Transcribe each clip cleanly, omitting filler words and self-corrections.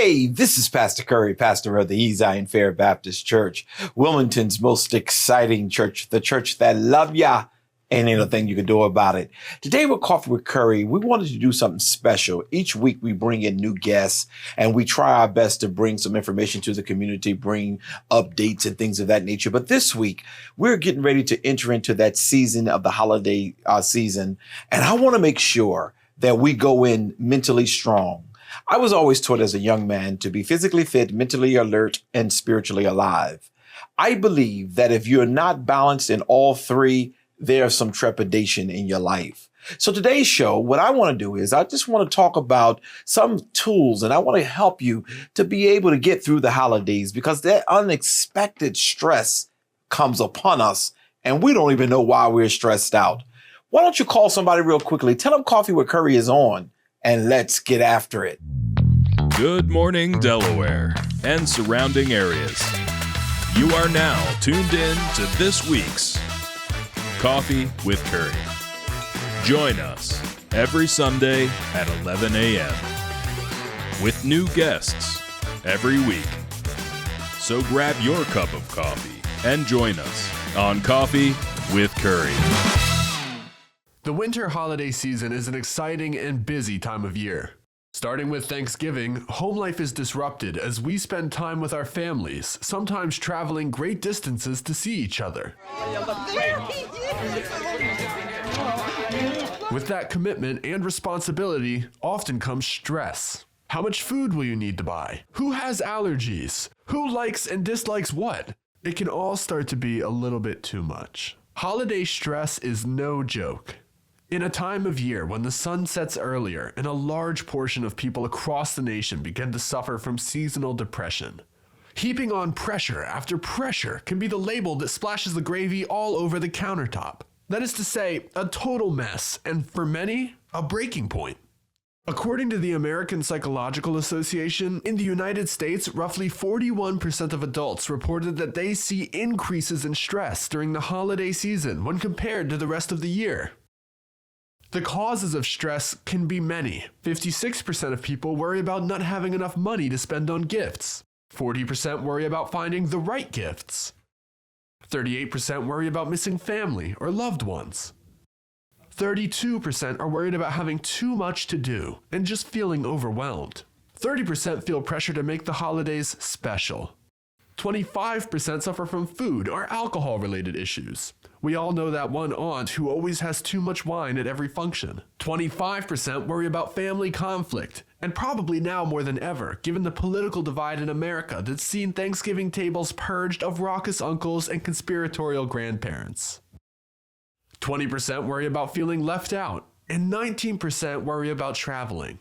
Hey, this is Pastor Curry, pastor of the Zion Fair Baptist Church, Wilmington's most exciting church, the church that love ya. Ain't anything you can do about it. Today with Coffee with Curry, we wanted to do something special. Each week we bring in new guests and we try our best to bring some information to the community, bring updates and things of that nature. But this week we're getting ready to enter into that season of the holiday season. And I want to make sure that we go in mentally strong. I was always taught as a young man to be physically fit, mentally alert, and spiritually alive. I believe that if you're not balanced in all three, there's some trepidation in your life. So today's show, what I want to do is I just want to talk about some tools, and I want to help you to be able to get through the holidays, because that unexpected stress comes upon us and we don't even know why we're stressed out. Why don't you call somebody real quickly? Tell them Coffee with Curry is on, and let's get after it. Good morning, Delaware and surrounding areas. You are now tuned in to this week's Coffee with Curry. Join us every Sunday at 11 a.m. with new guests every week. So grab your cup of coffee and join us on Coffee with Curry. The winter holiday season is an exciting and busy time of year. Starting with Thanksgiving, home life is disrupted as we spend time with our families, sometimes traveling great distances to see each other. With that commitment and responsibility often comes stress. How much food will you need to buy? Who has allergies? Who likes and dislikes what? It can all start to be a little bit too much. Holiday stress is no joke. In a time of year when the sun sets earlier and a large portion of people across the nation begin to suffer from seasonal depression, heaping on pressure after pressure can be the label that splashes the gravy all over the countertop. That is to say, a total mess, and for many, a breaking point. According to the American Psychological Association, in the United States, roughly 41% of adults reported that they see increases in stress during the holiday season when compared to the rest of the year. The causes of stress can be many. 56% of people worry about not having enough money to spend on gifts. 40% worry about finding the right gifts. 38% worry about missing family or loved ones. 32% are worried about having too much to do and just feeling overwhelmed. 30% feel pressure to make the holidays special. 25% suffer from food or alcohol-related issues. We all know that one aunt who always has too much wine at every function. 25% worry about family conflict, and probably now more than ever, given the political divide in America that's seen Thanksgiving tables purged of raucous uncles and conspiratorial grandparents. 20% worry about feeling left out, and 19% worry about traveling.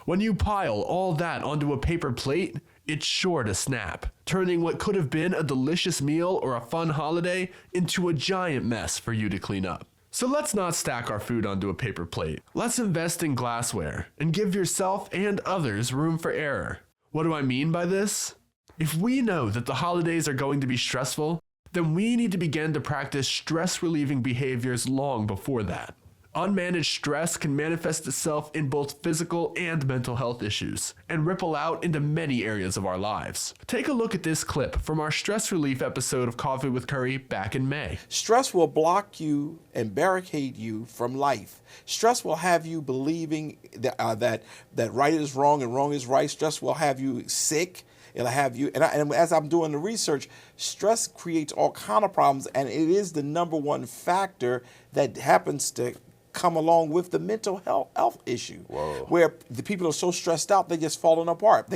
When you pile all that onto a paper plate, it's sure to snap, turning what could have been a delicious meal or a fun holiday into a giant mess for you to clean up. So let's not stack our food onto a paper plate. Let's invest in glassware and give yourself and others room for error. What do I mean by this? If we know that the holidays are going to be stressful, then we need to begin to practice stress-relieving behaviors long before that. Unmanaged stress can manifest itself in both physical and mental health issues, and ripple out into many areas of our lives. Take a look at this clip from our stress relief episode of Coffee with Curry back in May. Stress will block you and barricade you from life. Stress will have you believing that right is wrong and wrong is right. Stress will have you sick. It'll have you, and as I'm doing the research, stress creates all kind of problems, and it is the number one factor that happens to come along with the mental health issue. Whoa. Where the people are so stressed out, they're just falling apart.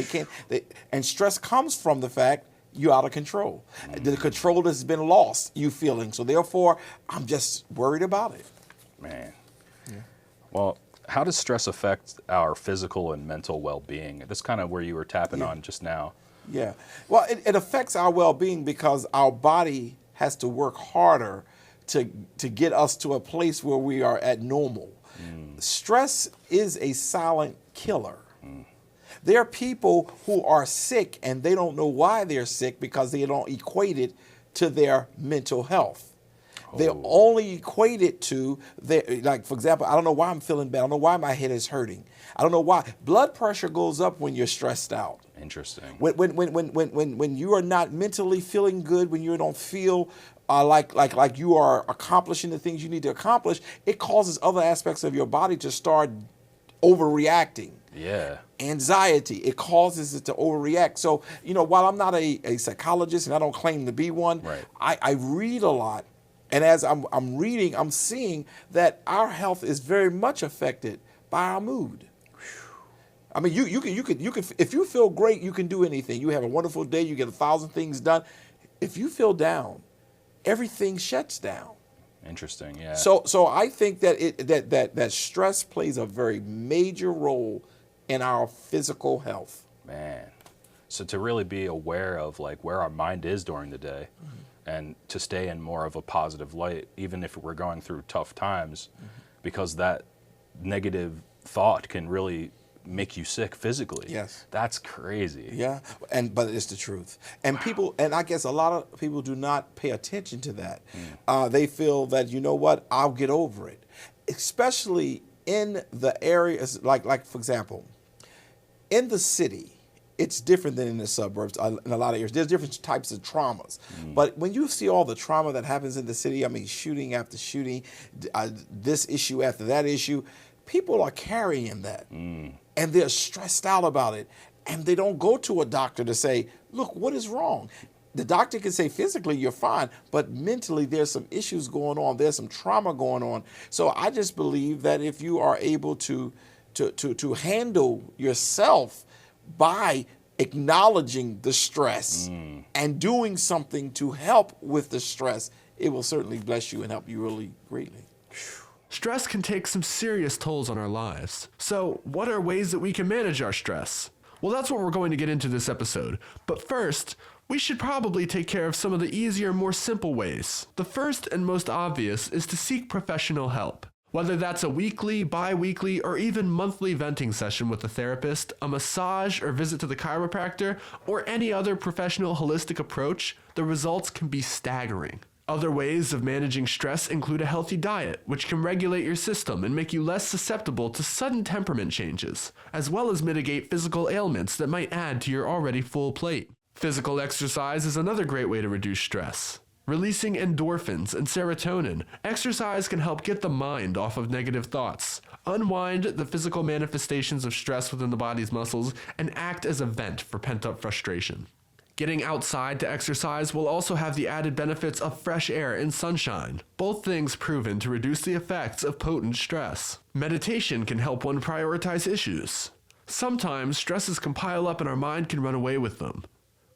And stress comes from the fact you're out of control. The control has been lost, you feeling. So therefore, I'm just worried about it. Man. Yeah. Well, how does stress affect our physical and mental well-being? That's kind of where you were tapping on just now. Yeah. Well, it affects our well-being because our body has to work harder to get us to a place where we are at normal. Stress is a silent killer. There are people who are sick and they don't know why they're sick because they don't equate it to their mental health. They only equate it to, like, for example, I don't know why I'm feeling bad. I don't know why my head is hurting. I don't know why. Blood pressure goes up when you're stressed out. Interesting. When you are not mentally feeling good, when you don't feel like you are accomplishing the things you need to accomplish, it causes other aspects of your body to start overreacting. Yeah. Anxiety, it causes it to overreact. So, while I'm not a psychologist and I don't claim to be one, right. I read a lot. And as I'm reading, I'm seeing that our health is very much affected by our mood. I mean, you can if you feel great, you can do anything. You have a wonderful day, you get 1,000 things done. If you feel down, everything shuts down. Interesting, yeah. So I think that that stress plays a very major role in our physical health. Man. So to really be aware of like where our mind is during the day, and to stay in more of a positive light, even if we're going through tough times, because that negative thought can really make you sick physically. Yes. That's crazy. Yeah, but it's the truth. And I guess a lot of people do not pay attention to that. They feel that, you know what, I'll get over it. Especially in the areas, like for example, in the city, it's different than in the suburbs in a lot of areas. There's different types of traumas. But when you see all the trauma that happens in the city, I mean, shooting after shooting, this issue after that issue, people are carrying that. And they're stressed out about it. And they don't go to a doctor to say, look, what is wrong? The doctor can say physically you're fine, but mentally there's some issues going on. There's some trauma going on. So I just believe that if you are able to handle yourself by acknowledging the stress and doing something to help with the stress, it will certainly bless you and help you really greatly. Stress can take some serious tolls on our lives. So, what are ways that we can manage our stress? Well, that's what we're going to get into this episode. But first, we should probably take care of some of the easier, more simple ways. The first and most obvious is to seek professional help. Whether that's a weekly, bi-weekly, or even monthly venting session with a therapist, a massage, or visit to the chiropractor, or any other professional holistic approach, the results can be staggering. Other ways of managing stress include a healthy diet, which can regulate your system and make you less susceptible to sudden temperament changes, as well as mitigate physical ailments that might add to your already full plate. Physical exercise is another great way to reduce stress. Releasing endorphins and serotonin, exercise can help get the mind off of negative thoughts, unwind the physical manifestations of stress within the body's muscles, and act as a vent for pent-up frustration. Getting outside to exercise will also have the added benefits of fresh air and sunshine, both things proven to reduce the effects of potent stress. Meditation can help one prioritize issues. Sometimes stresses can pile up and our mind can run away with them.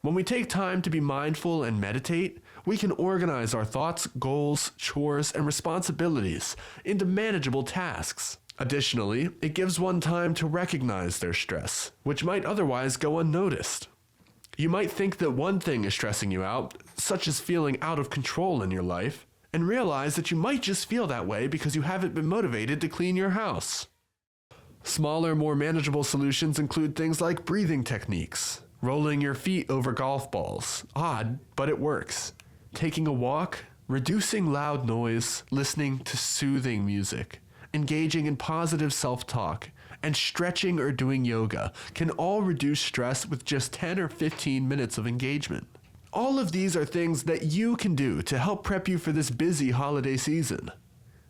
When we take time to be mindful and meditate, we can organize our thoughts, goals, chores, and responsibilities into manageable tasks. Additionally, it gives one time to recognize their stress, which might otherwise go unnoticed. You might think that one thing is stressing you out, such as feeling out of control in your life, and realize that you might just feel that way because you haven't been motivated to clean your house. Smaller, more manageable solutions include things like breathing techniques, rolling your feet over golf balls, odd, but it works, taking a walk, reducing loud noise, listening to soothing music, engaging in positive self-talk, and stretching or doing yoga can all reduce stress with just 10 or 15 minutes of engagement. All of these are things that you can do to help prep you for this busy holiday season.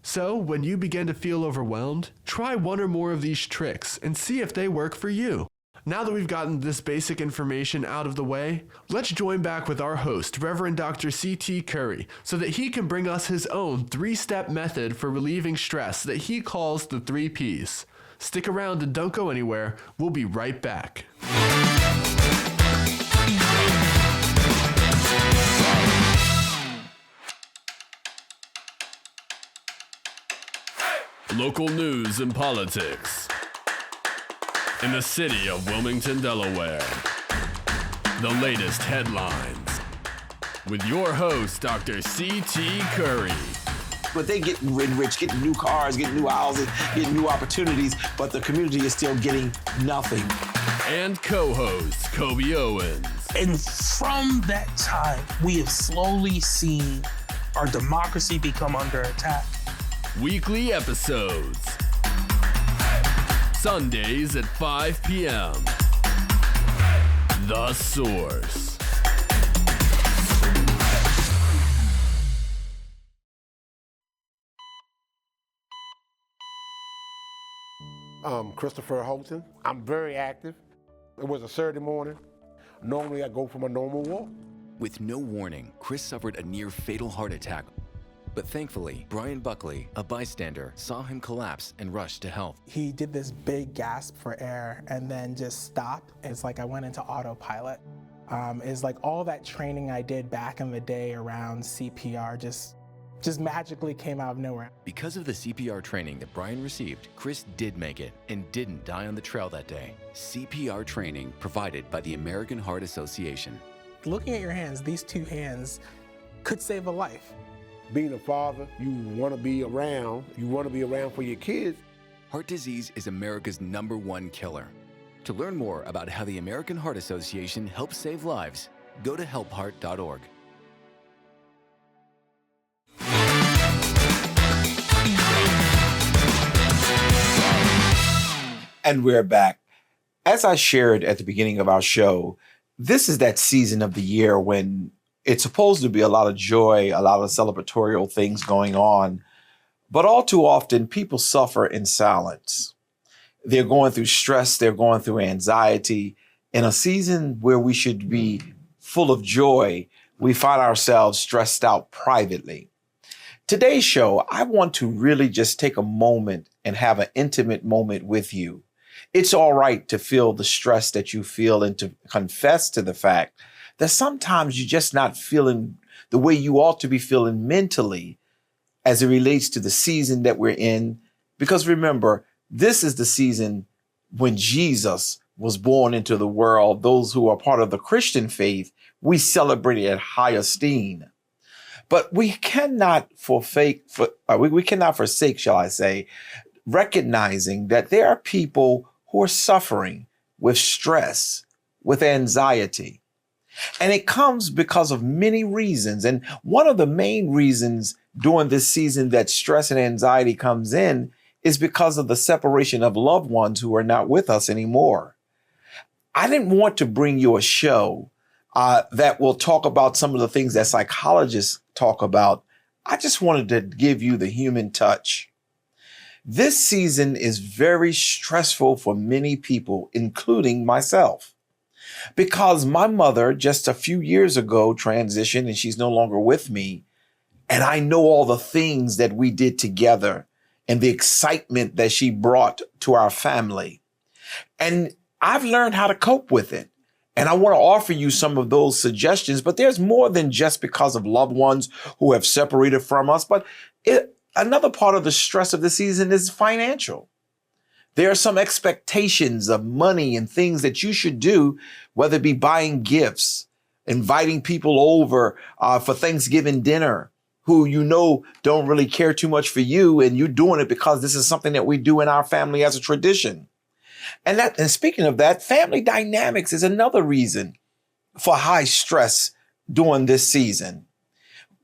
So, when you begin to feel overwhelmed, try one or more of these tricks and see if they work for you. Now that we've gotten this basic information out of the way, let's join back with our host, Reverend Dr. C.T. Curry, so that he can bring us his own 3-step method for relieving stress that he calls the 3 Ps. Stick around and don't go anywhere. We'll be right back. Local news and politics. In the city of Wilmington, Delaware. The latest headlines. With your host, Dr. C.T. Curry. But they get rich, getting new cars, getting new houses, getting new opportunities, but the community is still getting nothing. And co-host Kobe Owens. And from that time, we have slowly seen our democracy become under attack. Weekly episodes. Sundays at 5 p.m. The Source. I'm Christopher Holton. I'm very active. It was a Saturday morning. Normally I go for my normal walk. With no warning, Chris suffered a near-fatal heart attack. But thankfully, Brian Buckley, a bystander, saw him collapse and rushed to help. He did this big gasp for air and then just stopped. It's like I went into autopilot. It's like all that training I did back in the day around CPR just magically came out of nowhere. Because of the CPR training that Brian received, Chris did make it and didn't die on the trail that day. CPR training provided by the American Heart Association. Looking at your hands, these two hands could save a life. Being a father, you want to be around. You want to be around for your kids. Heart disease is America's #1 killer. To learn more about how the American Heart Association helps save lives, go to helpheart.org. And we're back. As I shared at the beginning of our show, this is that season of the year when it's supposed to be a lot of joy, a lot of celebratorial things going on. But all too often, people suffer in silence. They're going through stress, they're going through anxiety. In a season where we should be full of joy, we find ourselves stressed out privately. Today's show, I want to really just take a moment and have an intimate moment with you. It's all right to feel the stress that you feel and to confess to the fact that sometimes you're just not feeling the way you ought to be feeling mentally as it relates to the season that we're in. Because remember, this is the season when Jesus was born into the world. Those who are part of the Christian faith, we celebrate it at high esteem. But we cannot forsake, shall I say, recognizing that there are people who are suffering with stress, with anxiety. And it comes because of many reasons. And one of the main reasons during this season that stress and anxiety comes in is because of the separation of loved ones who are not with us anymore. I didn't want to bring you a show that will talk about some of the things that psychologists talk about. I just wanted to give you the human touch. This season is very stressful for many people, including myself. Because my mother just a few years ago transitioned and she's no longer with me. And I know all the things that we did together and the excitement that she brought to our family. And I've learned how to cope with it. And I want to offer you some of those suggestions, but there's more than just because of loved ones who have separated from us. But another part of the stress of the season is financial. There are some expectations of money and things that you should do, whether it be buying gifts, inviting people over for Thanksgiving dinner who you know don't really care too much for you, and you're doing it because this is something that we do in our family as a tradition. And speaking of that, family dynamics is another reason for high stress during this season.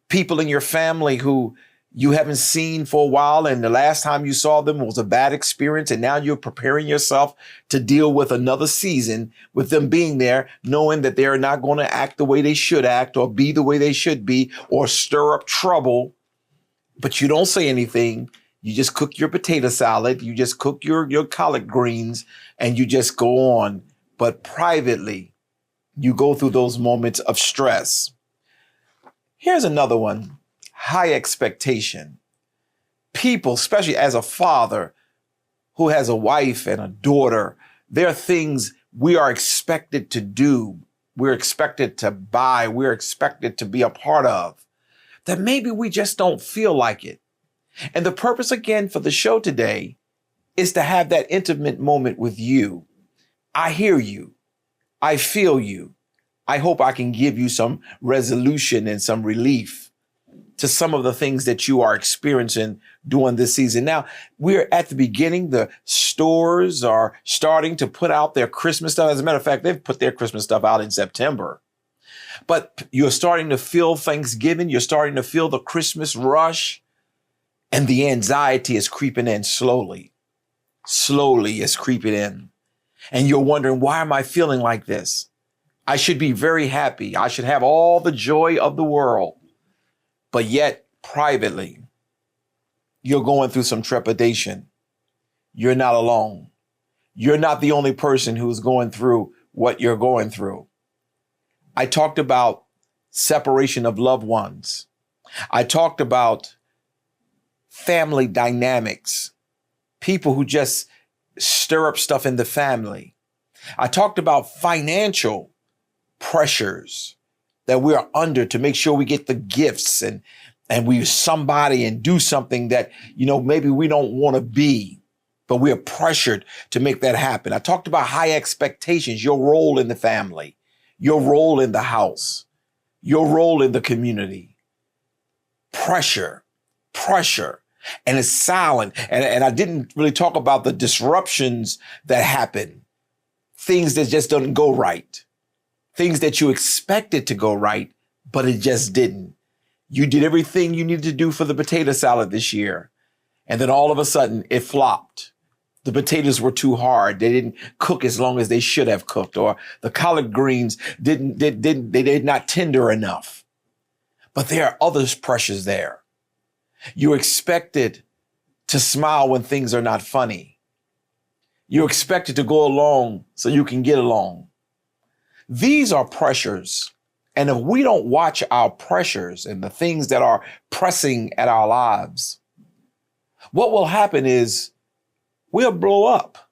People in your family who you haven't seen for a while, and the last time you saw them was a bad experience, and now you're preparing yourself to deal with another season with them being there, knowing that they're not going to act the way they should act or be the way they should be or stir up trouble. But you don't say anything. You just cook your potato salad. You just cook your collard greens, and you just go on. But privately, you go through those moments of stress. Here's another one. High expectation. People, especially as a father who has a wife and a daughter, there are things we are expected to do. We're expected to buy. We're expected to be a part of that maybe we just don't feel like it. And the purpose again for the show today is to have that intimate moment with you. I hear you. I feel you. I hope I can give you some resolution and some relief to some of the things that you are experiencing during this season. Now, we're at the beginning. The stores are starting to put out their Christmas stuff. As a matter of fact, they've put their Christmas stuff out in September. But you're starting to feel Thanksgiving. You're starting to feel the Christmas rush. And the anxiety is creeping in slowly. Slowly it's creeping in. And you're wondering, why am I feeling like this? I should be very happy. I should have all the joy of the world. But yet, privately, you're going through some trepidation. You're not alone. You're not the only person who's going through what you're going through. I talked about separation of loved ones. I talked about family dynamics, people who just stir up stuff in the family. I talked about financial pressures that we are under to make sure we get the gifts and we somebody and do something that, maybe we don't want to be, but we are pressured to make that happen. I talked about high expectations, your role in the family, your role in the house, your role in the community. Pressure. And it's silent. And I didn't really talk about the disruptions that happen, things that just don't go right, things that you expected to go right, but it just didn't. You did everything you needed to do for the potato salad this year. And then all of a sudden it flopped. The potatoes were too hard. They didn't cook as long as they should have cooked, or the collard greens did not tender enough. But there are other pressures there. You're expected to smile when things are not funny. You're expected to go along so you can get along. These are pressures. And if we don't watch our pressures and the things that are pressing at our lives, what will happen is we'll blow up.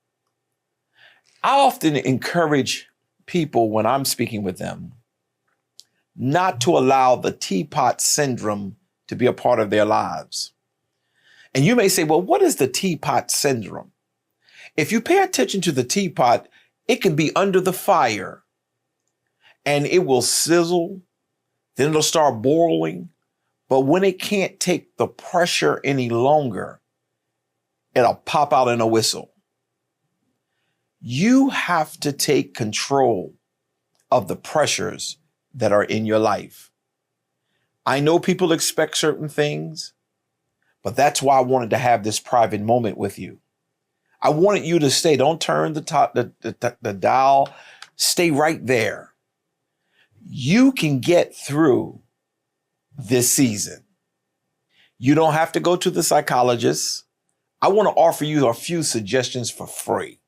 I often encourage people when I'm speaking with them not to allow the teapot syndrome to be a part of their lives. And you may say, well, what is the teapot syndrome? If you pay attention to the teapot, it can be under the fire and it will sizzle, then it'll start boiling. But when it can't take the pressure any longer, it'll pop out in a whistle. You have to take control of the pressures that are in your life. I know people expect certain things, but that's why I wanted to have this private moment with you. I wanted you to stay. Don't turn the dial. Stay right there. You can get through this season. You don't have to go to the psychologist. I want to offer you a few suggestions for free.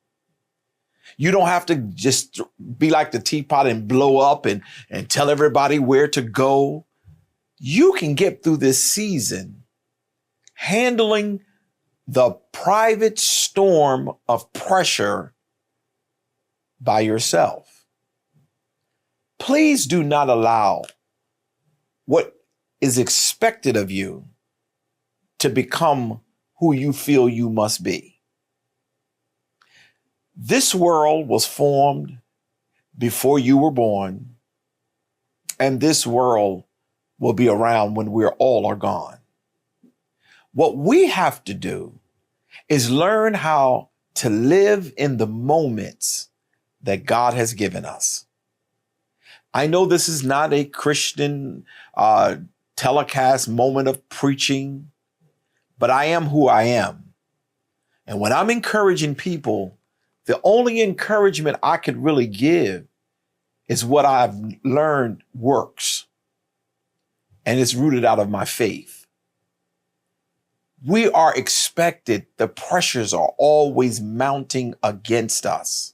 You don't have to just be like the teapot and blow up and tell everybody where to go. You can get through this season handling the private storm of pressure by yourself. Please do not allow what is expected of you to become who you feel you must be. This world was formed before you were born, and this world will be around when we all are gone. What we have to do is learn how to live in the moments that God has given us. I know this is not a Christian telecast moment of preaching, but I am who I am. And when I'm encouraging people, the only encouragement I could really give is what I've learned works. And it's rooted out of my faith. We are expected, the pressures are always mounting against us.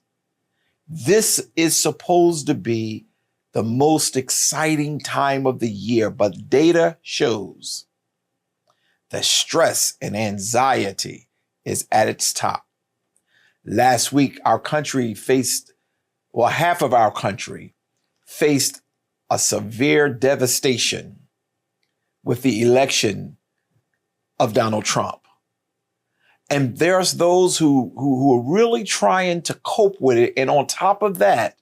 This is supposed to be the most exciting time of the year, but data shows that stress and anxiety is at its top. Last week, our country half of our country faced a severe devastation with the election of Donald Trump. And there's those who are really trying to cope with it. And on top of that,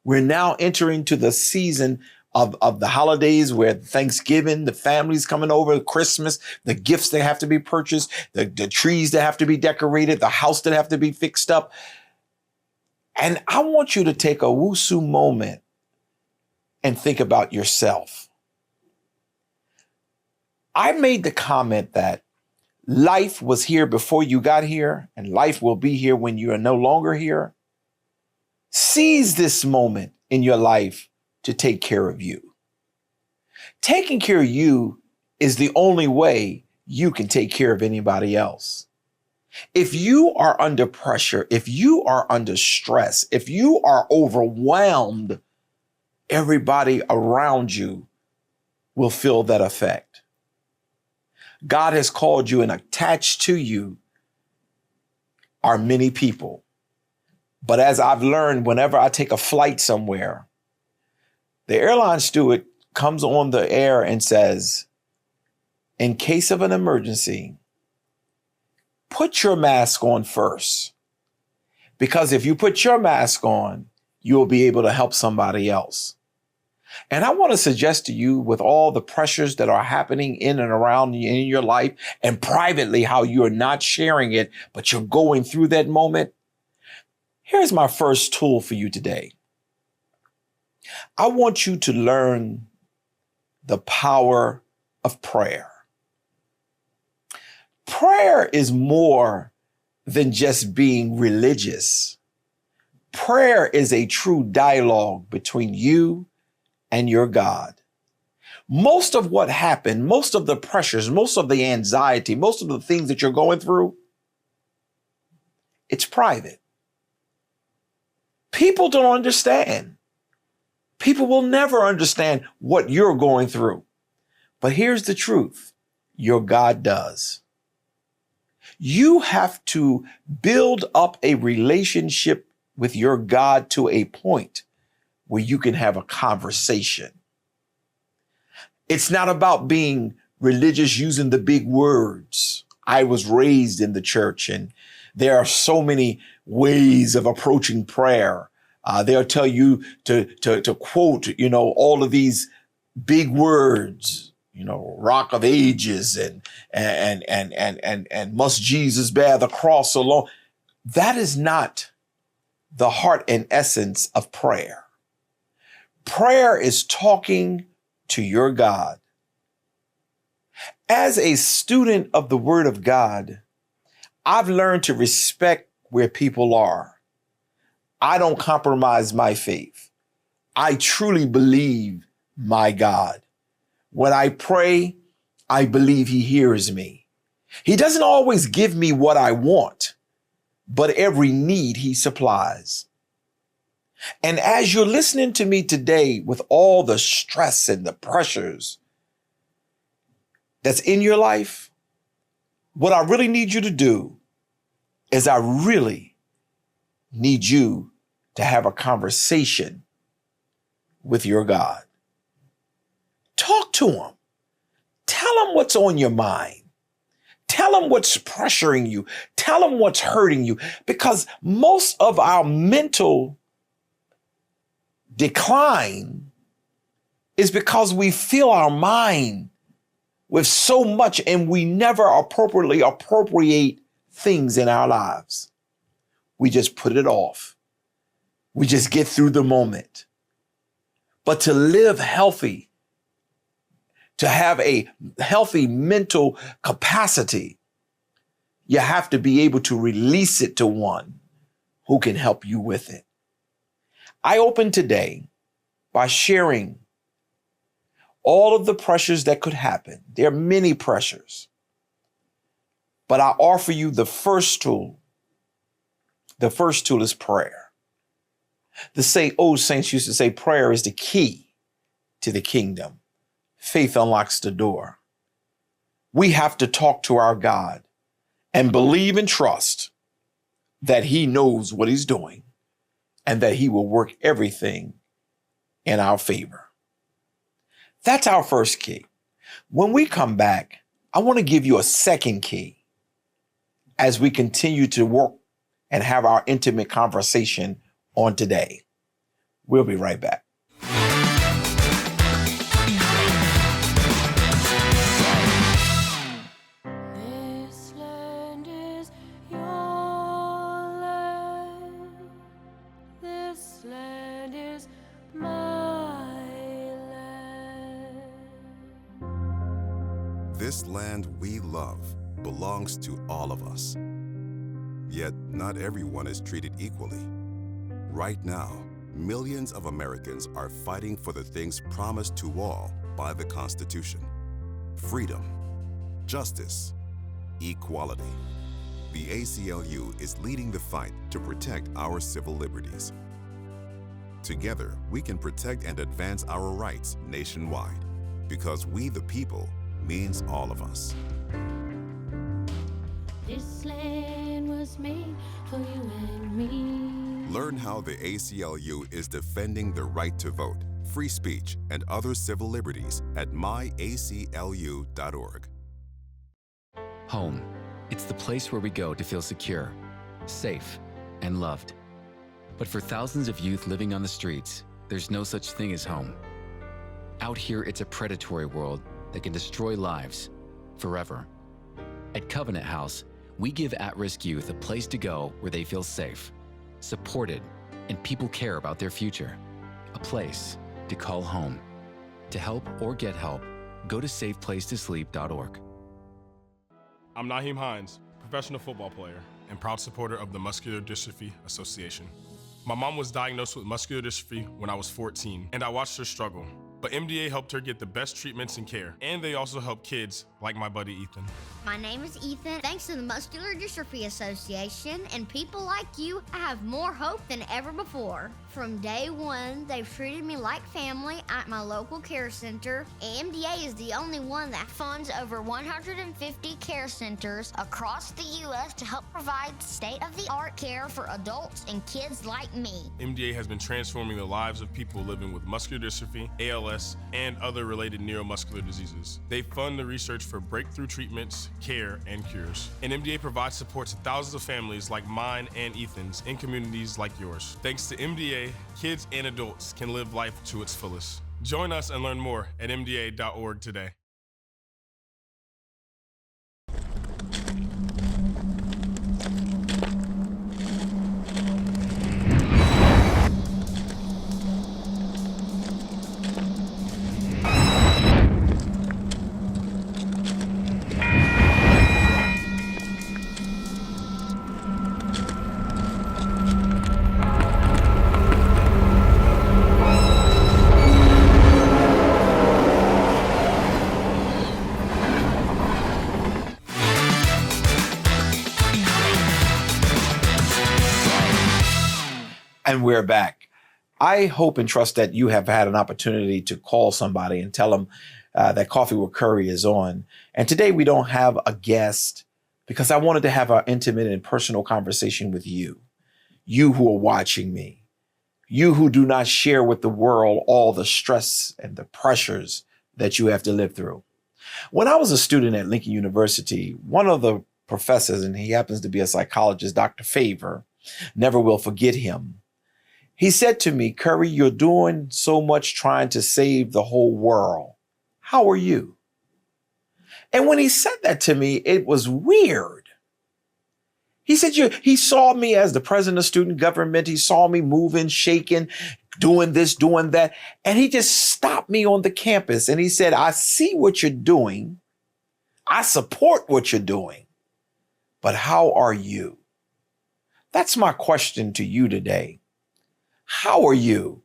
we're now entering to the season of the holidays where Thanksgiving, the family's coming over, Christmas, the gifts that have to be purchased, the trees that have to be decorated, the house that have to be fixed up. And I want you to take a wusu moment and think about yourself. I made the comment that life was here before you got here, and life will be here when you are no longer here. Seize this moment in your life to take care of you. Taking care of you is the only way you can take care of anybody else. If you are under pressure, if you are under stress, if you are overwhelmed, everybody around you will feel that effect. God has called you, and attached to you are many people. But as I've learned, whenever I take a flight somewhere, the airline steward comes on the air and says, in case of an emergency, put your mask on first. Because if you put your mask on, you'll be able to help somebody else. And I want to suggest to you, with all the pressures that are happening in and around you in your life, and privately how you're not sharing it, but you're going through that moment, here's my first tool for you today. I want you to learn the power of prayer. Prayer is more than just being religious. Prayer is a true dialogue between you and your God. Most of what happened, most of the pressures, most of the anxiety, most of the things that you're going through, it's private. People don't understand. People will never understand what you're going through. But here's the truth. Your God does. You have to build up a relationship with your God to a point where you can have a conversation. It's not about being religious using the big words. I was raised in the church, and there are so many ways of approaching prayer. They'll tell you to quote, all of these big words, Rock of Ages and must Jesus bear the cross alone. That is not the heart and essence of prayer. Prayer is talking to your God. As a student of the Word of God, I've learned to respect where people are. I don't compromise my faith. I truly believe my God. When I pray, I believe He hears me. He doesn't always give me what I want, but every need He supplies. And as you're listening to me today, with all the stress and the pressures that's in your life, what I really need you to do is I really need you to have a conversation with your God. Talk to Him. Tell Him what's on your mind. Tell Him what's pressuring you. Tell Him what's hurting you. Because most of our mental decline is because we fill our mind with so much, and we never appropriately appropriate things in our lives. We just put it off. We just get through the moment. But to live healthy, to have a healthy mental capacity, you have to be able to release it to one who can help you with it. I open today by sharing all of the pressures that could happen. There are many pressures, but I offer you the first tool. The first tool is prayer. The old saints used to say prayer is the key to the kingdom. Faith unlocks the door. We have to talk to our God and believe and trust that He knows what He's doing and that He will work everything in our favor. That's our first key. When we come back, I want to give you a second key as we continue to work and have our intimate conversation on today. We'll be right back. This land is your land. This land is my This land we love belongs to all of us. Yet not everyone is treated equally. Right now, millions of Americans are fighting for the things promised to all by the Constitution: freedom, justice, equality. The ACLU is leading the fight to protect our civil liberties. Together, we can protect and advance our rights nationwide, because we the people means all of us. This land was made for you and me. Learn how the ACLU is defending the right to vote, free speech, and other civil liberties at myaclu.org. Home. It's the place where we go to feel secure, safe, and loved. But for thousands of youth living on the streets, there's no such thing as home. Out here, it's a predatory world that can destroy lives forever. At Covenant House, we give at-risk youth a place to go where they feel safe, supported, and people care about their future. A place to call home. To help or get help, go to safeplacetosleep.org. I'm Naheem Hines, professional football player and proud supporter of the Muscular Dystrophy Association. My mom was diagnosed with muscular dystrophy when I was 14, and I watched her struggle. But MDA helped her get the best treatments and care, and they also help kids like my buddy Ethan. My name is Ethan. Thanks to the Muscular Dystrophy Association and people like you, I have more hope than ever before. From day one, they've treated me like family at my local care center. AMDA is the only one that funds over 150 care centers across the U.S. to help provide state-of-the-art care for adults and kids like me. MDA has been transforming the lives of people living with muscular dystrophy, ALS, and other related neuromuscular diseases. They fund the research for breakthrough treatments, care, and cures. And MDA provides support to thousands of families like mine and Ethan's in communities like yours. Thanks to MDA, kids and adults can live life to its fullest. Join us and learn more at mda.org today. And we're back. I hope and trust that you have had an opportunity to call somebody and tell them that Coffee with Curry is on. And today we don't have a guest because I wanted to have an intimate and personal conversation with you. You who are watching me. You who do not share with the world all the stress and the pressures that you have to live through. When I was a student at Lincoln University, one of the professors, and he happens to be a psychologist, Dr. Favor, never will forget him. He said to me, Curry, you're doing so much trying to save the whole world. How are you? And when he said that to me, it was weird. He said, he saw me as the president of student government. He saw me moving, shaking, doing this, doing that. And he just stopped me on the campus. And he said, I see what you're doing. I support what you're doing. But how are you? That's my question to you today. How are you?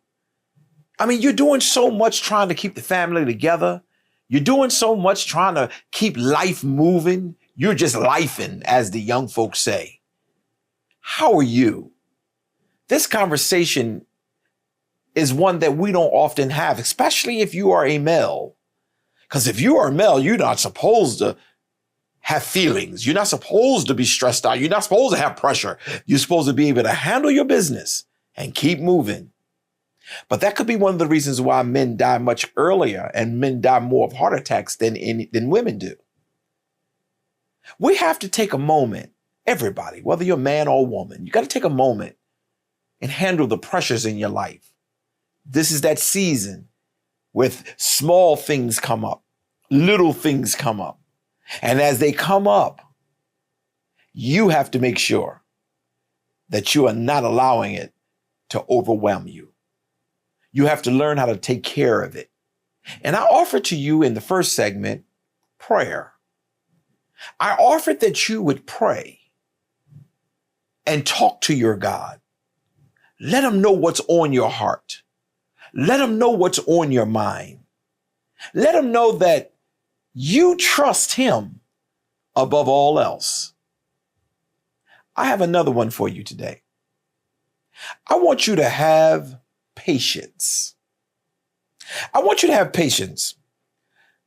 I mean, you're doing so much trying to keep the family together. You're doing so much trying to keep life moving. You're just lifing, as the young folks say. How are you? This conversation is one that we don't often have, especially if you are a male. Because if you are a male, you're not supposed to have feelings. You're not supposed to be stressed out. You're not supposed to have pressure. You're supposed to be able to handle your business and keep moving. But that could be one of the reasons why men die much earlier and men die more of heart attacks than women do. We have to take a moment, everybody, whether you're a man or a woman, you got to take a moment and handle the pressures in your life. This is that season with small things come up, little things come up. And as they come up, you have to make sure that you are not allowing it to overwhelm you. You have to learn how to take care of it. And I offer to you in the first segment, prayer. I offered that you would pray and talk to your God. Let him know what's on your heart. Let him know what's on your mind. Let him know that you trust him above all else. I have another one for you today. I want you to have patience. I want you to have patience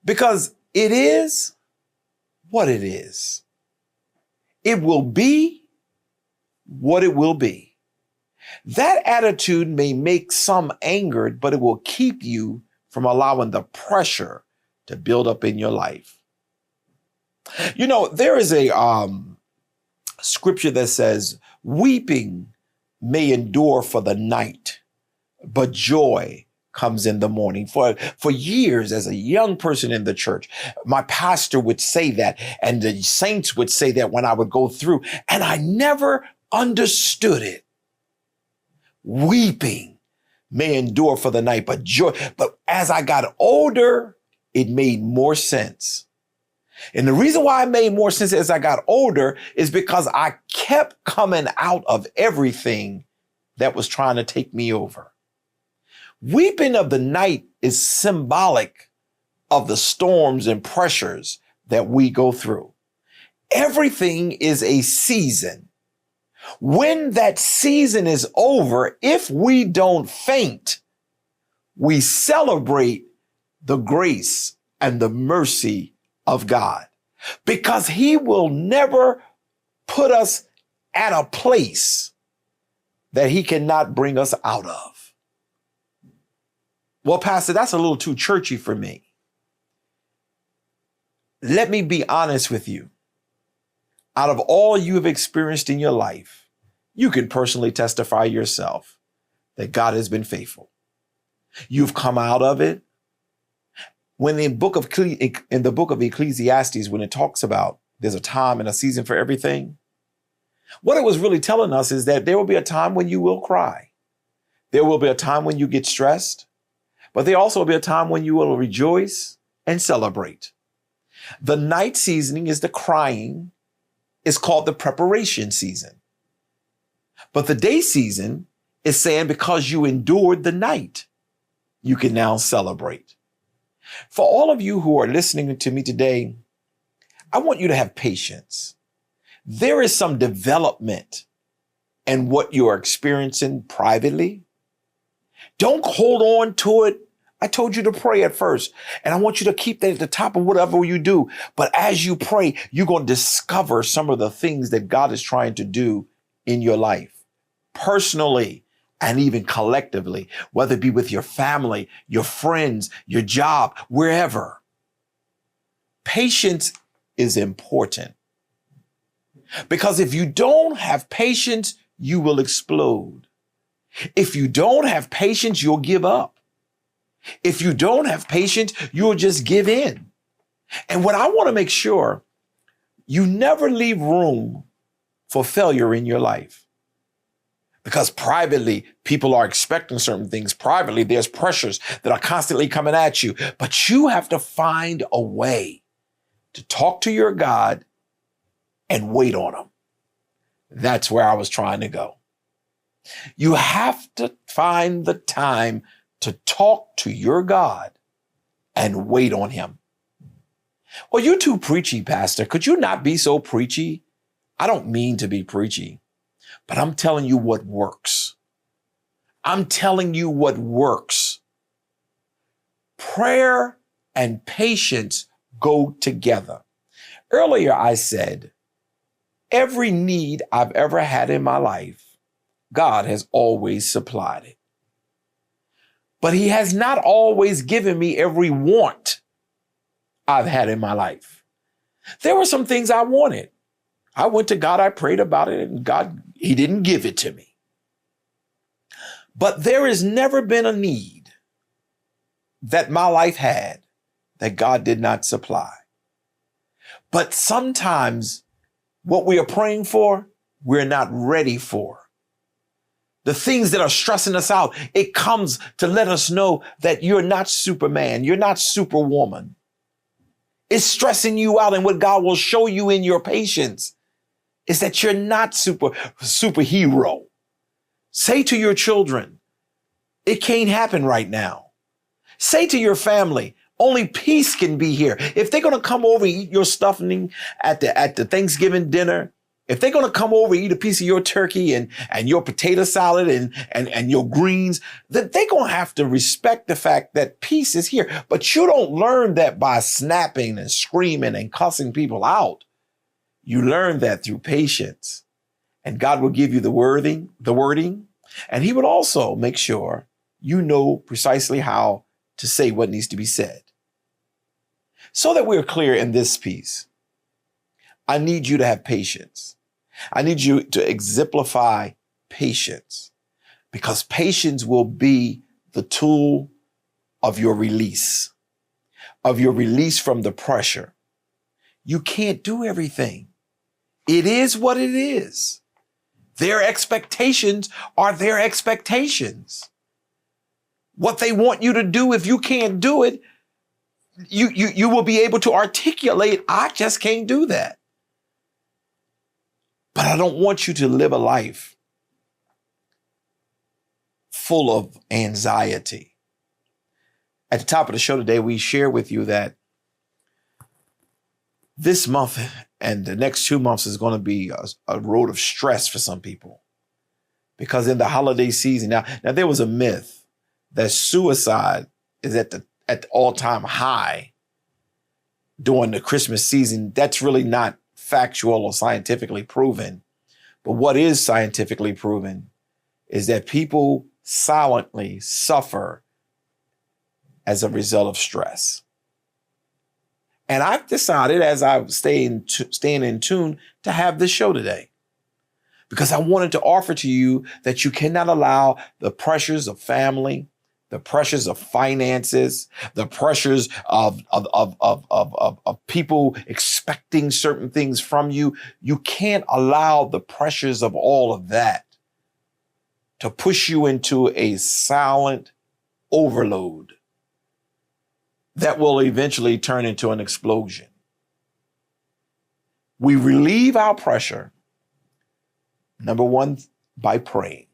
because it is what it is. It will be what it will be. That attitude may make some angered, but it will keep you from allowing the pressure to build up in your life. You know, there is a scripture that says, weeping may endure for the night, but joy comes in the morning. For years, as a young person in the church, my pastor would say that, and the saints would say that when I would go through, and I never understood it. Weeping may endure for the night, but joy. But as I got older, it made more sense. And the reason why it made more sense as I got older is because I kept coming out of everything that was trying to take me over. Weeping of the night is symbolic of the storms and pressures that we go through. Everything is a season. When that season is over, if we don't faint, we celebrate the grace and the mercy of God, because he will never put us at a place that he cannot bring us out of. Well, Pastor, that's a little too churchy for me. Let me be honest with you. Out of all you have experienced in your life, you can personally testify yourself that God has been faithful. You've come out of it. When in the book of Ecclesiastes, when it talks about there's a time and a season for everything, what it was really telling us is that there will be a time when you will cry. There will be a time when you get stressed, but there also will be a time when you will rejoice and celebrate. The night seasoning is the crying. It's called the preparation season. But the day season is saying because you endured the night, you can now celebrate. For all of you who are listening to me today, I want you to have patience. There is some development in what you are experiencing privately. Don't hold on to it. I told you to pray at first, and I want you to keep that at the top of whatever you do. But as you pray, you're going to discover some of the things that God is trying to do in your life, personally and even collectively, whether it be with your family, your friends, your job, wherever. Patience is important, because if you don't have patience, you will explode. If you don't have patience, you'll give up. If you don't have patience, you'll just give in. And what I want to make sure, you never leave room for failure in your life. Because privately, people are expecting certain things. Privately, there's pressures that are constantly coming at you. But you have to find a way to talk to your God and wait on him. That's where I was trying to go. You have to find the time to talk to your God and wait on him. Well, you're too preachy, Pastor. Could you not be so preachy? I don't mean to be preachy, but I'm telling you what works. I'm telling you what works. Prayer and patience go together. Earlier, I said, every need I've ever had in my life, God has always supplied it. But he has not always given me every want I've had in my life. There were some things I wanted. I went to God, I prayed about it, and God, he didn't give it to me. But there has never been a need that my life had that God did not supply. But sometimes what we are praying for, we're not ready for. The things that are stressing us out, it comes to let us know that you're not Superman, you're not Superwoman. is stressing you out. And what God will show you in your patience is that you're not superhero. Say to your children, it can't happen right now. Say to your family, only peace can be here. If they're going to come over and eat your stuffing at the Thanksgiving dinner, if they're going to come over and eat a piece of your turkey and your potato salad and your greens, then they're going to have to respect the fact that peace is here. But you don't learn that by snapping and screaming and cussing people out. You learn that through patience. And God will give you the wording, and he would also make sure you know precisely how to say what needs to be said. So that we're clear in this piece, I need you to have patience. I need you to exemplify patience, because patience will be the tool of your release from the pressure. You can't do everything. It is what it is. Their expectations are their expectations. What they want you to do, if you can't do it, you will be able to articulate, I just can't do that. But I don't want you to live a life full of anxiety. At the top of the show today, we share with you that this month and the next 2 months is going to be a road of stress for some people. Because in the holiday season, now there was a myth that suicide is at the all-time high during the Christmas season. That's really not factual or scientifically proven. But what is scientifically proven is that people silently suffer as a result of stress. And I've decided, as I staying in tune, to have this show today, because I wanted to offer to you that you cannot allow the pressures of family, the pressures of finances, the pressures of people expecting certain things from you. You can't allow the pressures of all of that to push you into a silent overload that will eventually turn into an explosion. We relieve our pressure, number one, by praying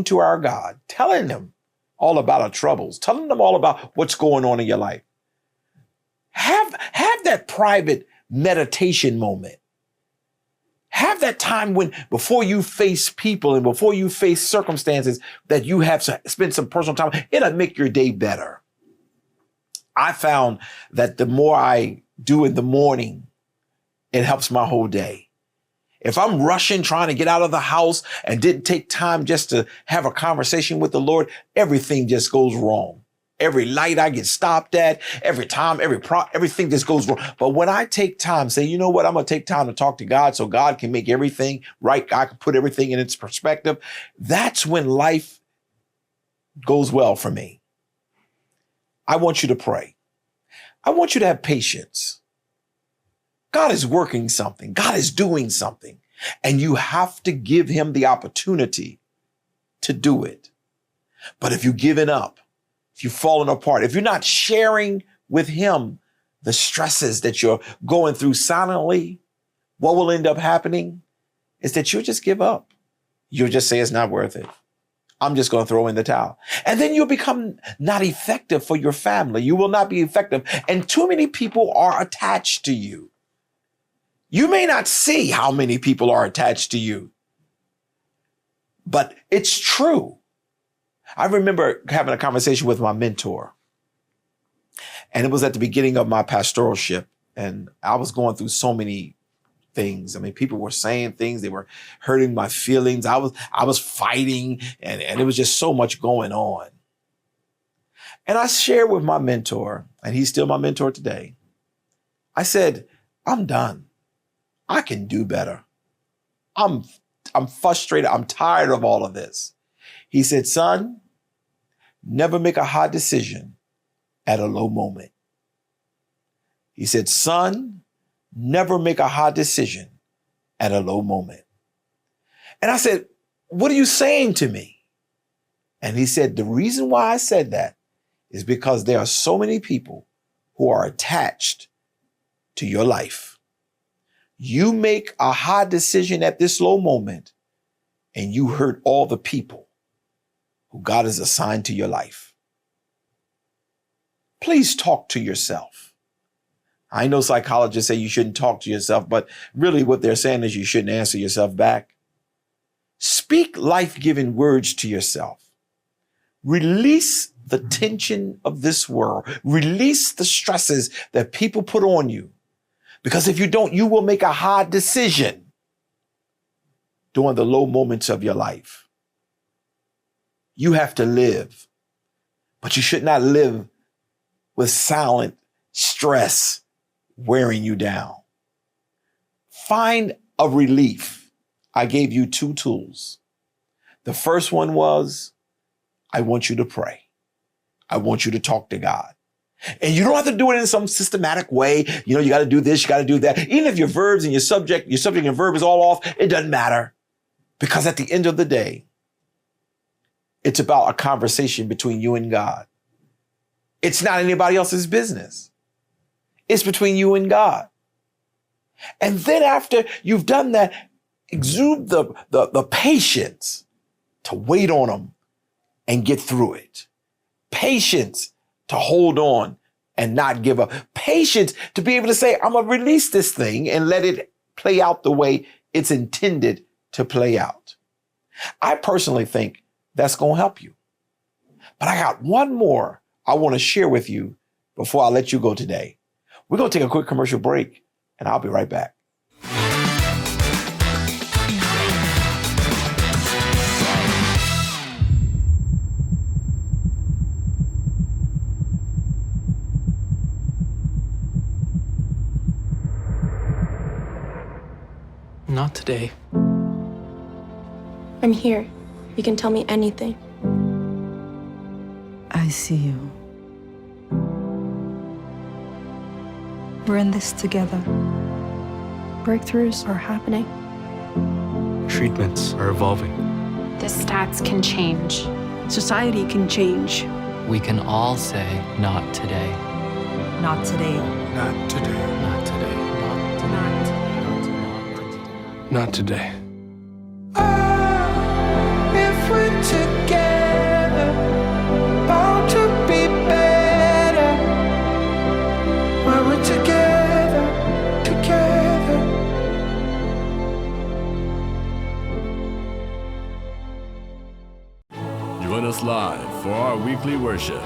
to our God, telling him all about our troubles, telling them all about what's going on in your life. Have that private meditation moment. Have that time when, before you face people and before you face circumstances, that you have to spend some personal time. It'll make your day better. I found that the more I do in the morning, it helps my whole day. If I'm rushing, trying to get out of the house and didn't take time just to have a conversation with the Lord, everything just goes wrong. Every light I get stopped at, everything just goes wrong. But when I take time, say, you know what, I'm going to take time to talk to God so God can make everything right. God can put everything in its perspective. That's when life goes well for me. I want you to pray. I want you to have patience. God is working something. God is doing something. And you have to give him the opportunity to do it. But if you're giving up, if you're falling apart, if you're not sharing with him the stresses that you're going through silently, what will end up happening is that you'll just give up. You'll just say it's not worth it. I'm just going to throw in the towel. And then you'll become not effective for your family. You will not be effective. And too many people are attached to you. You may not see how many people are attached to you, but it's true. I remember having a conversation with my mentor, and it was at the beginning of my pastoralship, and I was going through so many things. I mean, people were saying things, they were hurting my feelings. I was fighting, and it was just so much going on. And I shared with my mentor, and he's still my mentor today. I said, I'm done. I can do better. I'm frustrated. I'm tired of all of this. He said, son, never make a hard decision at a low moment. He said, son, never make a hard decision at a low moment. And I said, what are you saying to me? And he said, the reason why I said that is because there are so many people who are attached to your life. You make a hard decision at this low moment, and you hurt all the people who God has assigned to your life. Please talk to yourself. I know psychologists say you shouldn't talk to yourself, but really what they're saying is you shouldn't answer yourself back. Speak life-giving words to yourself. Release the tension of this world. Release the stresses that people put on you. Because if you don't, you will make a hard decision during the low moments of your life. You have to live, but you should not live with silent stress wearing you down. Find a relief. I gave you 2 tools. The first one was, I want you to pray. I want you to talk to God. And you don't have to do it in some systematic way. You know, you got to do this, you got to do that. Even if your verbs and your subject and verb is all off, it doesn't matter. Because at the end of the day, it's about a conversation between you and God. It's not anybody else's business. It's between you and God. And then after you've done that, exude the patience to wait on them and get through it. Patience to hold on and not give up. Patience to be able to say, I'm going to release this thing and let it play out the way it's intended to play out. I personally think that's going to help you. But I got one more I want to share with you before I let you go today. We're going to take a quick commercial break, and I'll be right back. Not today. I'm here. You can tell me anything. I see you. We're in this together. Breakthroughs are happening. Treatments are evolving. The stats can change. Society can change. We can all say, not today. Not today. Not today. Not today. Not today. If we're together, bound to be better. When we're together. Join us live for our weekly worship.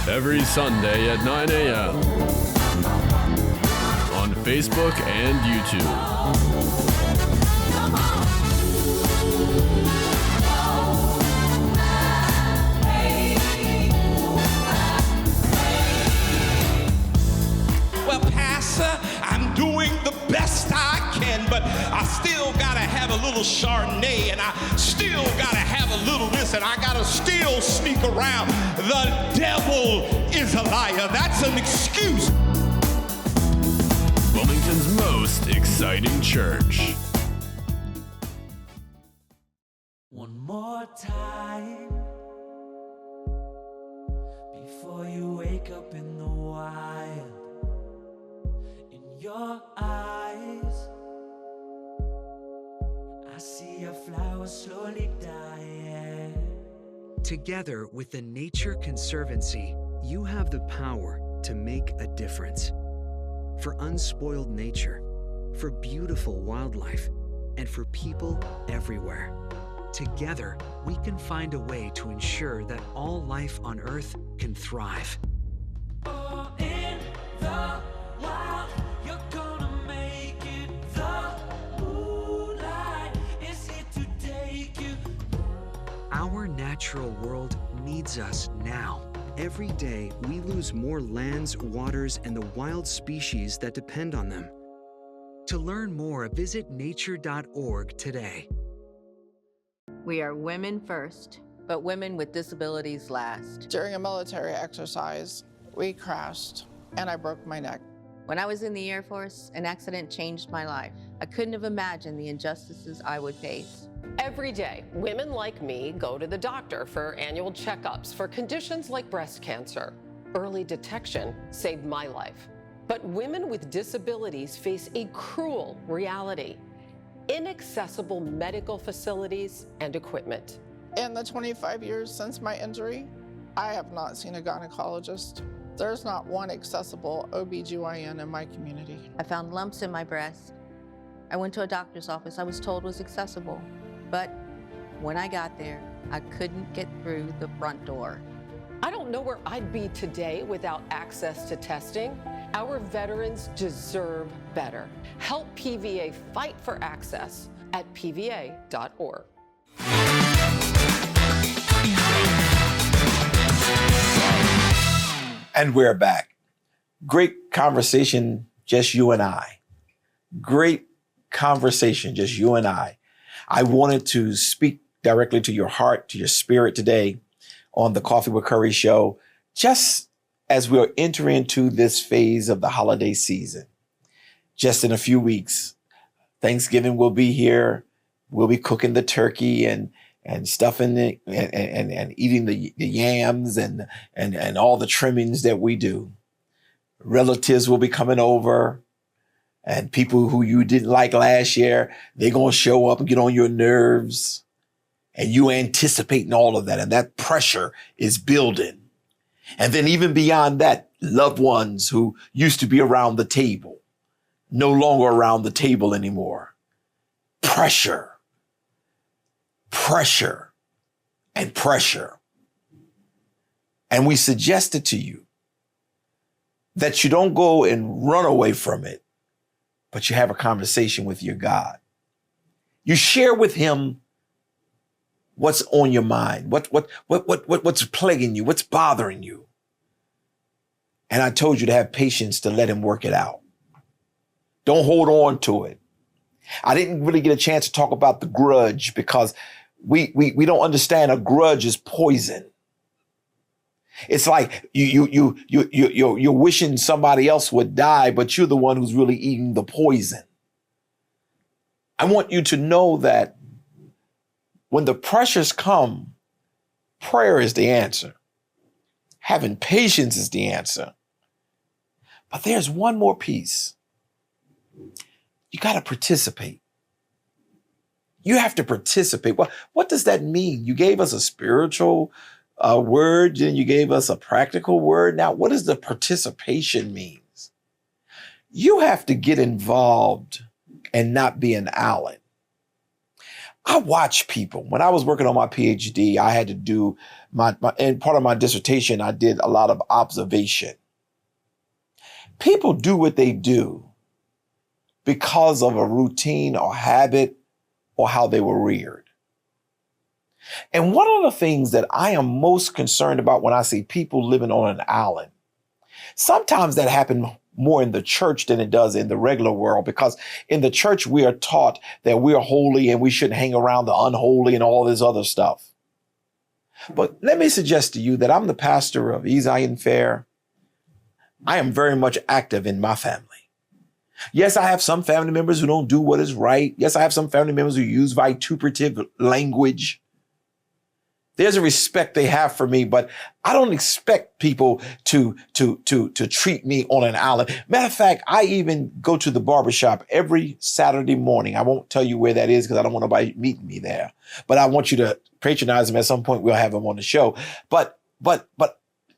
Every Sunday at 9 a.m. on Facebook and YouTube. Well, Pastor, I'm doing the best I can, but I still gotta have a little Chardonnay, and I still gotta have a little this, and I gotta still sneak around. The devil is a liar. That's an excuse. Wilmington's most exciting church. One more time before you wake up in the wild. In your eyes, I see a flower slowly dying. Together with the Nature Conservancy, you have the power to make a difference. For unspoiled nature, for beautiful wildlife, and for people everywhere. Together, we can find a way to ensure that all life on Earth can thrive. Oh, in the wild, you're gonna make it. The moonlight is here to take you. Our natural world needs us now. Every day, we lose more lands, waters, and the wild species that depend on them. To learn more, visit nature.org today. We are women first, but women with disabilities last. During a military exercise, we crashed and I broke my neck. When I was in the Air Force, an accident changed my life. I couldn't have imagined the injustices I would face. Every day, women like me go to the doctor for annual checkups for conditions like breast cancer. Early detection saved my life. But women with disabilities face a cruel reality: inaccessible medical facilities and equipment. In the 25 years since my injury, I have not seen a gynecologist. There's not one accessible OBGYN in my community. I found lumps in my breast. I went to a doctor's office I was told was accessible. But when I got there, I couldn't get through the front door. I don't know where I'd be today without access to testing. Our veterans deserve better. Help PVA fight for access at pva.org. And we're back. Great conversation, just you and I. Great conversation, just you and I. I wanted to speak directly to your heart, to your spirit today on the Coffee with Curry show, just as we're entering into this phase of the holiday season. Just in a few weeks, Thanksgiving will be here. We'll be cooking the turkey and stuffing it and eating the yams and all the trimmings that we do. Relatives will be coming over, and people who you didn't like last year, they're going to show up and get on your nerves, and you anticipating all of that, and that pressure is building. And then even beyond that, loved ones who used to be around the table, no longer around the table anymore. Pressure, and pressure. And we suggested to you that you don't go and run away from it, but you have a conversation with your God. You share with him what's on your mind, what's plaguing you, what's bothering you. And I told you to have patience to let him work it out. Don't hold on to it. I didn't really get a chance to talk about the grudge because we don't understand a grudge is poison. It's like you're wishing somebody else would die, but you're the one who's really eating the poison. I want you to know that when the pressures come, prayer is the answer. Having patience is the answer. But there's one more piece. You got to participate. You have to participate. What does that mean? You gave us a spiritual word, and you gave us a practical word. Now, what does the participation means? You have to get involved and not be an Allen. I watch people. When I was working on my PhD, I had to do and part of my dissertation, I did a lot of observation. People do what they do because of a routine or habit or how they were reared. And one of the things that I am most concerned about when I see people living on an island, sometimes that happens more in the church than it does in the regular world, because in the church we are taught that we are holy and we shouldn't hang around the unholy and all this other stuff. But let me suggest to you that I'm the pastor of Zion Fair. I am very much active in my family. Yes, I have some family members who don't do what is right. Yes, I have some family members who use vituperative language. There's a respect they have for me, but I don't expect people to treat me on an island. Matter of fact, I even go to the barbershop every Saturday morning. I won't tell you where that is because I don't want nobody meeting me there. But I want you to patronize them. At some point, we'll have them on the show. But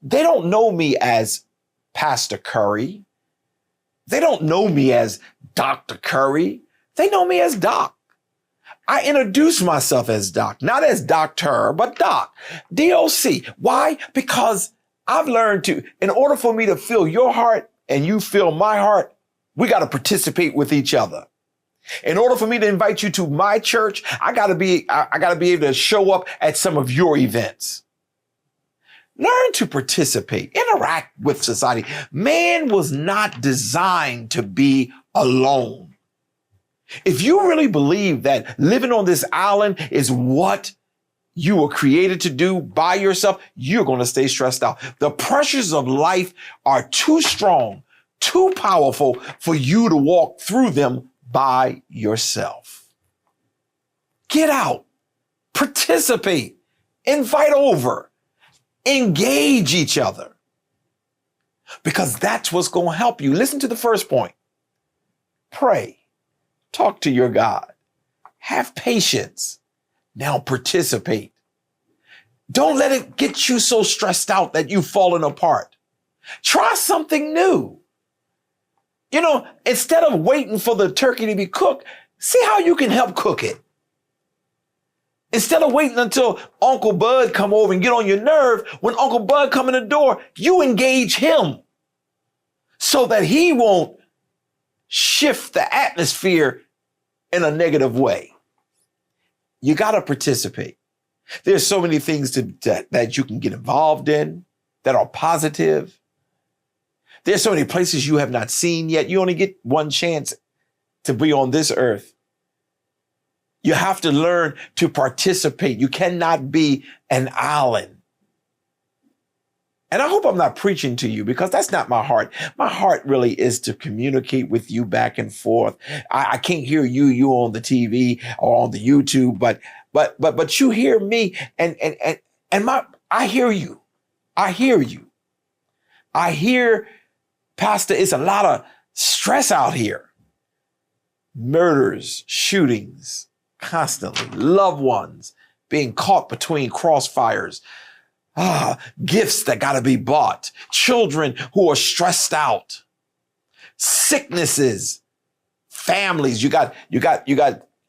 they don't know me as Pastor Curry. They don't know me as Dr. Curry. They know me as Doc. I introduce myself as Doc, not as Doctor, but Doc, D-O-C. Why? Because I've learned in order for me to feel your heart and you feel my heart, we got to participate with each other. In order for me to invite you to my church, I got to be able to show up at some of your events. Learn to participate, interact with society. Man was not designed to be alone. If you really believe that living on this island is what you were created to do by yourself, you're going to stay stressed out. The pressures of life are too strong, too powerful for you to walk through them by yourself. Get out, participate, invite over, engage each other, because that's what's going to help you. Listen to the first point. Pray, talk to your God, have patience. Now participate. Don't let it get you so stressed out that you've fallen apart. Try something new. You know, instead of waiting for the turkey to be cooked, see how you can help cook it. Instead of waiting until Uncle Bud come over and get on your nerve, when Uncle Bud come in the door, you engage him so that he won't shift the atmosphere in a negative way. You got to participate. There's so many things that you can get involved in that are positive. There's so many places you have not seen yet. You only get one chance to be on this earth. You have to learn to participate. You cannot be an island. And I hope I'm not preaching to you, because that's not my heart. My heart really is to communicate with you back and forth. I can't hear you on the TV or on the YouTube, but you hear me, and I hear you. I hear you. I hear, Pastor, it's a lot of stress out here. Murders, shootings, constantly, loved ones being caught between crossfires, gifts that got to be bought, children who are stressed out, sicknesses, families. You got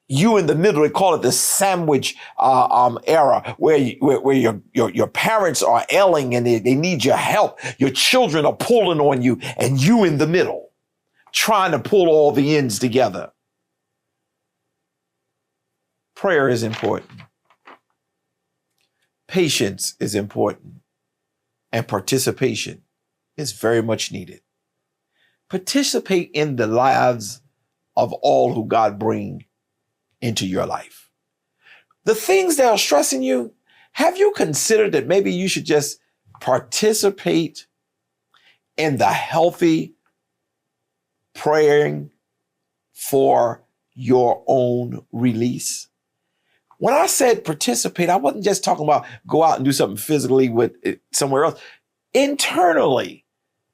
you in the middle. They call it the sandwich era, where your parents are ailing and they need your help. Your children are pulling on you, and you in the middle, trying to pull all the ends together. Prayer is important. Patience is important, and participation is very much needed. Participate in the lives of all who God bring into your life. The things that are stressing you, have you considered that maybe you should just participate in the healthy praying for your own release? When I said participate, I wasn't just talking about go out and do something physically with it somewhere else. Internally,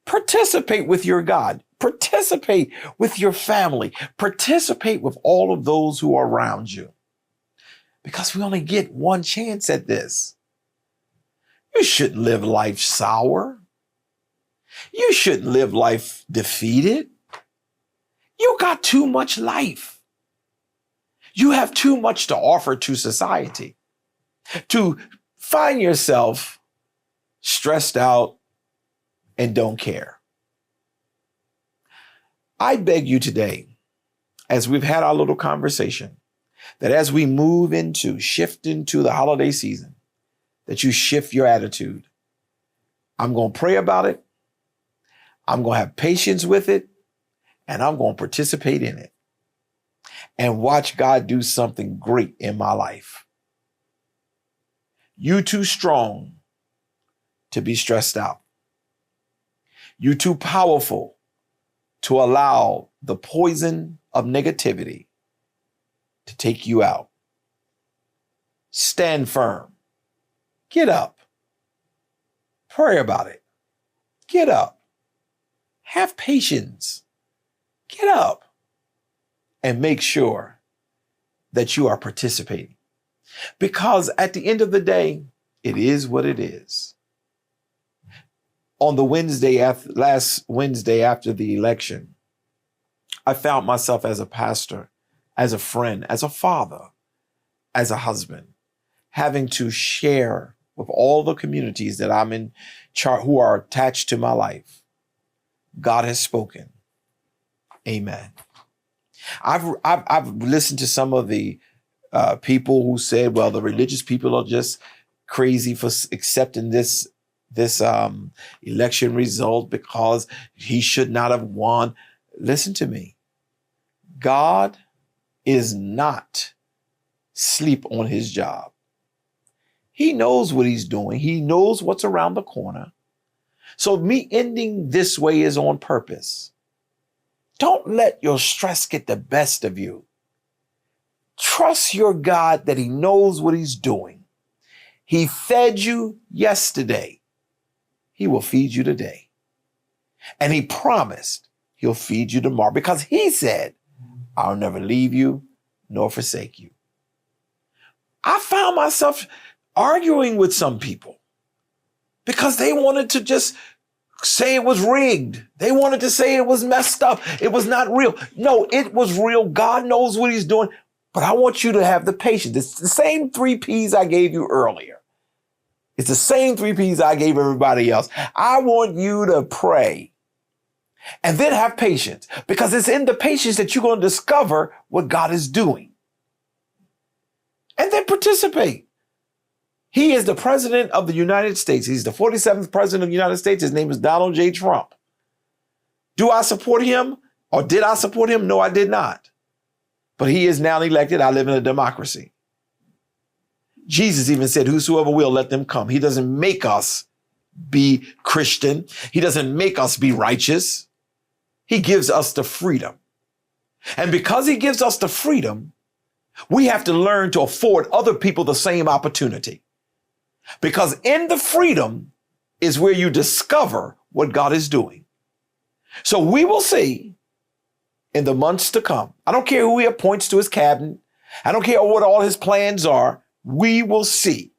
participate with your God. Participate with your family. Participate with all of those who are around you. Because we only get one chance at this. You shouldn't live life sour. You shouldn't live life defeated. You got too much life. You have too much to offer to society to find yourself stressed out and don't care. I beg you today, as we've had our little conversation, that as we shift into the holiday season, that you shift your attitude. I'm going to pray about it. I'm going to have patience with it, and I'm going to participate in it and watch God do something great in my life. You too strong to be stressed out. You too powerful to allow the poison of negativity to take you out. Stand firm. Get up. Pray about it. Get up. Have patience. Get up. And make sure that you are participating. Because at the end of the day, it is what it is. On the last Wednesday after the election, I found myself as a pastor, as a friend, as a father, as a husband, having to share with all the communities that I'm in charge, who are attached to my life. God has spoken. Amen. I've listened to some of the people who said, well, the religious people are just crazy for accepting this election result because he should not have won. Listen to me. God is not asleep on his job. He knows what he's doing. He knows what's around the corner. So me ending this way is on purpose. Don't let your stress get the best of you. Trust your God that he knows what he's doing. He fed you yesterday. He will feed you today. And he promised he'll feed you tomorrow because he said, I'll never leave you nor forsake you. I found myself arguing with some people because they wanted to just say it was rigged. They wanted to say it was messed up. It was not real. No, it was real. God knows what he's doing. But I want you to have the patience. It's the same 3 P's I gave you earlier. It's the same 3 P's I gave everybody else. I want you to pray and then have patience, because it's in the patience that you're going to discover what God is doing. And then participate. He is the president of the United States. He's the 47th president of the United States. His name is Donald J. Trump. Do I support him, or did I support him? No, I did not. But he is now elected. I live in a democracy. Jesus even said, whosoever will, let them come. He doesn't make us be Christian. He doesn't make us be righteous. He gives us the freedom. And because he gives us the freedom, we have to learn to afford other people the same opportunity. Because in the freedom is where you discover what God is doing. So we will see in the months to come. I don't care who he appoints to his cabinet. I don't care what all his plans are. We will see.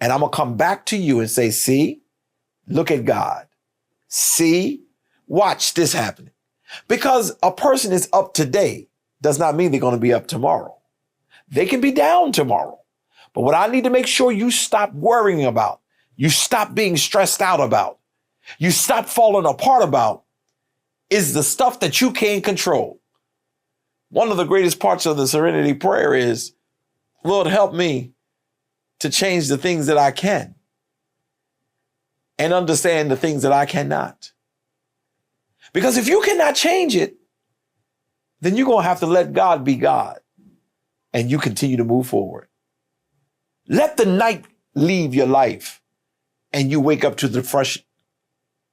And I'm going to come back to you and say, see, look at God. See, watch this happening. Because a person is up today does not mean they're going to be up tomorrow. They can be down tomorrow. But what I need to make sure you stop worrying about, you stop being stressed out about, you stop falling apart about, is the stuff that you can't control. One of the greatest parts of the Serenity Prayer is, Lord, help me to change the things that I can and understand the things that I cannot. Because if you cannot change it, then you're going to have to let God be God and you continue to move forward. Let the night leave your life and you wake up to the fresh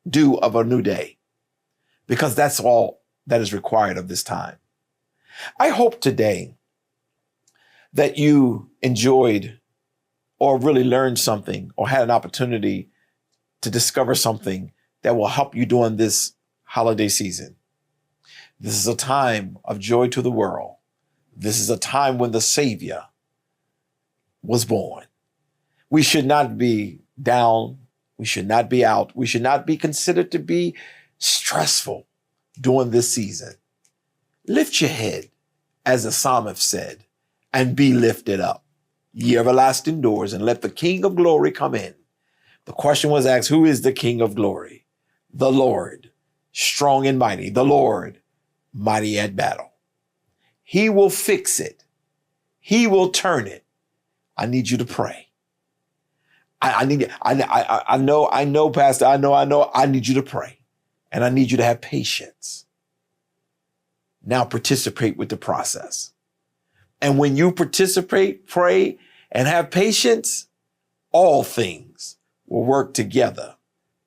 dew of a new day, because that's all that is required of this time. I hope today that you enjoyed or really learned something or had an opportunity to discover something that will help you during this holiday season. This is a time of joy to the world. This is a time when the Savior was born. We should not be down. We should not be out. We should not be considered to be stressful during this season. Lift your head, as the psalmist said, and be lifted up, ye everlasting doors, and let the King of glory come in. The question was asked, who is the King of glory? The Lord, strong and mighty. The Lord, mighty at battle. He will fix it. He will turn it. I need you to pray. I know, Pastor, I need you to pray. And I need you to have patience. Now participate with the process. And when you participate, pray, and have patience, all things will work together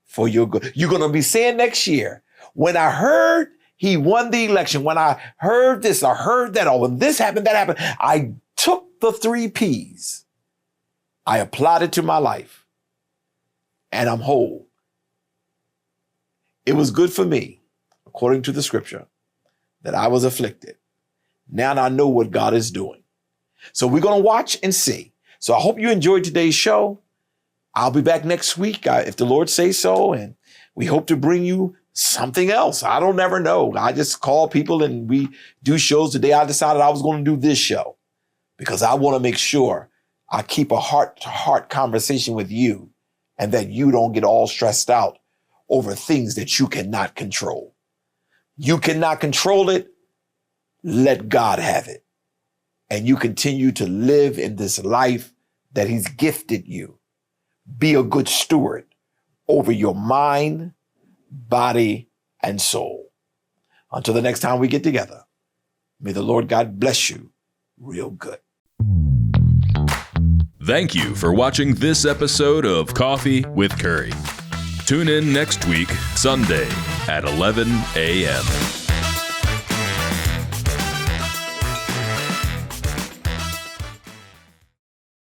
for your good. You're going to be saying next year, when I heard he won the election, when I heard this, I heard that, or when this happened, that happened, I took the 3 P's. I applied it to my life, and I'm whole. It was good for me, according to the scripture, that I was afflicted. Now I know what God is doing. So we're going to watch and see. So I hope you enjoyed today's show. I'll be back next week, if the Lord says so, and we hope to bring you something else. I don't never know. I just call people and we do shows. Today I decided I was going to do this show because I want to make sure I keep a heart-to-heart conversation with you and that you don't get all stressed out over things that you cannot control. You cannot control it. Let God have it. And you continue to live in this life that he's gifted you. Be a good steward over your mind, body, and soul. Until the next time we get together, may the Lord God bless you real good. Thank you for watching this episode of Coffee with Curry. Tune in next week, Sunday at 11 a.m.